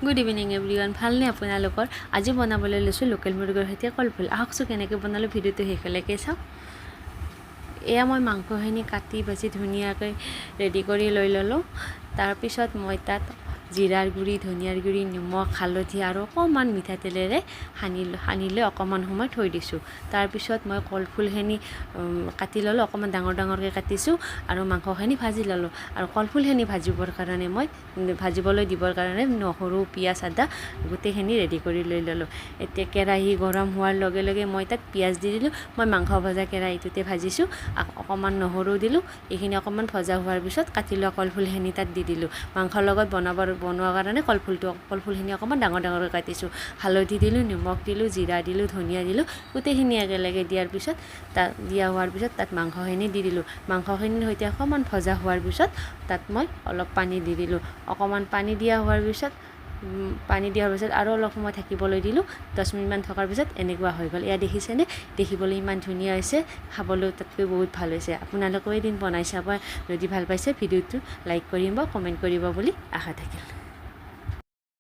Good evening everyone, ভালনে আপোনালোকৰ? আজি বনাবলৈ লৈছোঁ লোকেল মুৰ্গীৰ সৈতে কলফুল। আহকচোন কেনেকৈ বনালোঁ, ভিডিঅ'টো শেষলৈকে চাওক। এয়া মই মাংসখিনি কাটি বাছি ধুনীয়াকৈ ৰেডি কৰি লৈ ল'লোঁ। তাৰপিছত মই তাত জিৰাৰ গুড়ি, ধনিয়াৰ গুড়ি, নিমখ, হালধি আৰু অকণমান মিঠাতেলেৰে সানি লৈ অকণমান সময় থৈ দিছোঁ। তাৰপিছত মই কলফুলখিনি কাটি ল'লোঁ, অকণমান ডাঙৰ ডাঙৰকৈ কাটিছোঁ আৰু মাংসখিনি ভাজি ল'লোঁ। আৰু কলফুলখিনি ভাজিবলৈ দিবৰ কাৰণে নহৰু, পিঁয়াজ, আদা গোটেইখিনি ৰেডি কৰি লৈ ল'লোঁ। এতিয়া কেৰাহী গৰম হোৱাৰ লগে লগে মই তাত পিঁয়াজ দি দিলোঁ। মই মাংস ভজা কেৰাহীটোতে ভাজিছোঁ। অকণমান নহৰু দিলোঁ। এইখিনি অকণমান ভজা হোৱাৰ পিছত কাটি লোৱা কলফুলখিনি তাত দি দিলোঁ। মাংসৰ লগত বনোৱাৰ কাৰণে কলফুলখিনি অকণমান ডাঙৰ ডাঙৰকৈ কাটিছোঁ। হালধি দিলোঁ, নিমখ দিলোঁ, জিৰা দিলোঁ, ধনিয়া দিলোঁ। গোটেইখিনি একেলগে দিয়া হোৱাৰ পিছত তাত মাংসখিনি দি দিলোঁ। মাংসখিনিৰ সৈতে অকণমান ভজা হোৱাৰ পিছত তাত মই অলপ পানী দি দিলোঁ। অকণমান পানী দিয়া হোৱাৰ পিছত আৰু অলপ সময় থাকিবলৈ দিলোঁ। 10 মিনিটমান থকাৰ পিছত এনেকুৱা হৈ গ'ল। এয়া দেখিছেনে? দেখিবলৈ ইমান ধুনীয়া হৈছে, খাবলৈও তাতকৈ বহুত ভাল হৈছে। আপোনালোকেও এদিন বনাই চাব। যদি ভাল পাইছে ভিডিঅ'টো লাইক কৰিব, কমেণ্ট কৰিব বুলি আশা থাকিল।